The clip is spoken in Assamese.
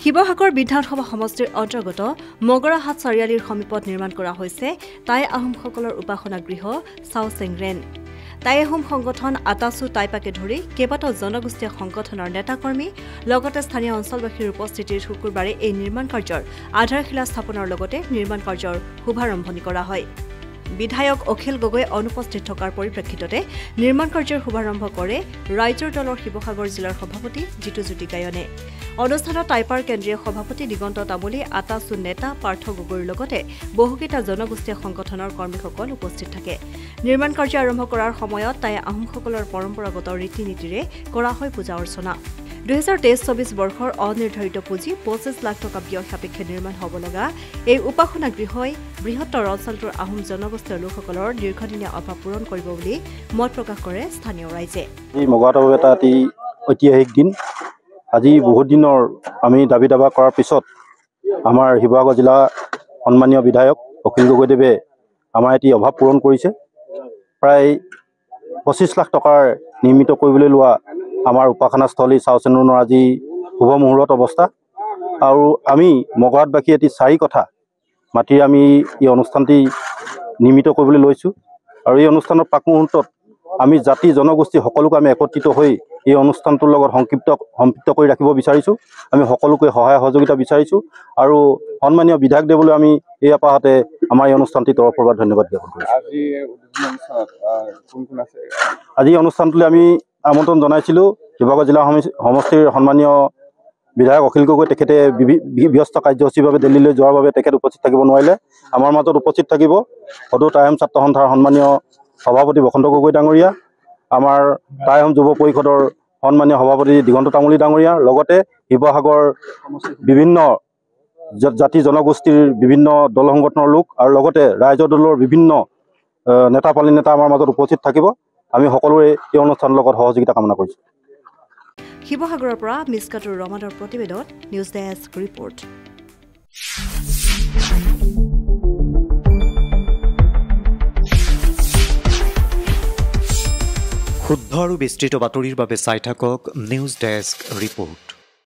শিৱসাগৰ বিধানসভা সমষ্টিৰ অন্তৰ্গত মগৰাহাট চাৰিআলিৰ সমীপত নিৰ্মাণ কৰা হৈছে টাই আহোমসকলৰ উপাসনা গৃহ চাওচেংৰেন। টাই আহোম সংগঠন আটাচু টাইপাকে ধৰি কেইবাটাও জনগোষ্ঠীয় সংগঠনৰ নেতাকৰ্মী লগতে স্থানীয় অঞ্চলবাসীৰ উপস্থিতিত শুকুৰবাৰে এই নিৰ্মাণ কাৰ্যৰ আধাৰশিলা স্থাপনৰ লগতে নিৰ্মাণ কাৰ্যৰ শুভাৰম্ভণি কৰা হয়। বিধায়ক অখিল গগৈ অনুপস্থিত থকাৰ পৰিপ্ৰেক্ষিততে নিৰ্মাণ কাৰ্যৰ শুভাৰম্ভ কৰে ৰাইজৰ দলৰ শিৱসাগৰ জিলাৰ সভাপতি জিতুজ্যোতি গায়নে। অনুষ্ঠানত টাইপাৰ কেন্দ্ৰীয় সভাপতি দিগন্ত তামুলী, আটাচু নেতা পাৰ্থ গগৈৰ লগতে বহুকেইটা জনগোষ্ঠীয় সংগঠনৰ কৰ্মীসকল উপস্থিত থাকে। নিৰ্মাণ কাৰ্য আৰম্ভ কৰাৰ সময়ত টাই আহোমসকলৰ পৰম্পৰাগত ৰীতি নীতিৰে কৰা হয় পূজা অৰ্চনা। 2023-24 বৰ্ষৰ অনিৰ্ধাৰিত পুঁজি 25 লাখ টকা ব্যয় সাপেক্ষে নিৰ্মাণ হ'ব লগা এই উপাসনা গৃহই বৃহত্তৰ অঞ্চলটোৰ আহোম জনগোষ্ঠীয় লোকসকলৰ দীৰ্ঘদিনীয়া অভাৱ পূৰণ কৰিব বুলি মত প্ৰকাশ কৰে স্থানীয় ৰাইজে। মগৰাহাটৰ এটা অতি ঐতিহাসিক দিন। আজি বহুত দিনৰ আমি দাবী দাবা কৰাৰ পিছত আমাৰ শিৱসাগৰ জিলা সন্মানীয় বিধায়ক অখিল গগৈদেৱে আমাৰ এটি অভাৱ পূৰণ কৰিছে। প্ৰায় 25 লাখ টকাৰ নিৰ্মিত কৰিবলৈ লোৱা আমাৰ উপাসনাস্থলী চাওচেংৰেনৰ আজি শুভ মুহূৰ্ত অৱস্থা। আৰু আমি মগৰাহাটবাসী এটি 4 কথা মাটিৰে আমি এই অনুষ্ঠানটি নিৰ্মিত কৰিবলৈ লৈছোঁ। আৰু এই অনুষ্ঠানৰ প্ৰাক মুহূৰ্তত আমি জাতি জনগোষ্ঠী সকলোকে আমি একত্ৰিত হৈ এই অনুষ্ঠানটোৰ লগত সম্পৃক্ত কৰি ৰাখিব বিচাৰিছোঁ। আমি সকলোকে সহায় সহযোগিতা বিচাৰিছোঁ আৰু সন্মানীয় বিধায়কদেৱলৈ আমি এই আপাহতে আমাৰ এই অনুষ্ঠানটিৰ তৰফৰ পৰা ধন্যবাদ জ্ঞাপন কৰিছোঁ। আজি অনুষ্ঠানটোলৈ আমি আমন্ত্ৰণ জনাইছিলোঁ শিৱসাগৰ জিলা সমষ্টিৰ সন্মানীয় বিধায়ক অখিল গগৈ। তেখেতে ব্যস্ত কাৰ্যসূচীৰ বাবে দিল্লীলৈ যোৱাৰ বাবে তেখেত উপস্থিত থাকিব নোৱাৰিলে। আমাৰ মাজত উপস্থিত থাকিব সদৌ টাই আহোম ছাত্ৰ সন্থাৰ সন্মানীয় সভাপতি বসন্ত গগৈ ডাঙৰীয়া, আমাৰ টাই আহোম যুৱ পৰিষদৰ সন্মানীয় সভাপতি দিগন্ত তামুলী ডাঙৰীয়া, লগতে শিৱসাগৰ বিভিন্ন জাতি জনগোষ্ঠীৰ বিভিন্ন দল সংগঠনৰ লোক আৰু লগতে ৰাইজৰ দলৰ বিভিন্ন নেতাপালি নেতা আমাৰ মাজত উপস্থিত থাকিব। আমি সকলোৰে এই অনুষ্ঠানৰ লগত সহযোগিতা কামনা কৰিছোঁ। শিৱসাগৰৰ পৰা মিছকাতুৰ ৰহমানৰ প্ৰতিবেদন, নিউজ ডেস্ক ৰিপৰ্ট। শুদ্ধ আৰু বিস্তৃত বাতৰিৰ বাবে চাই থাকক নিউজ ডেস্ক ৰিপৰ্ট।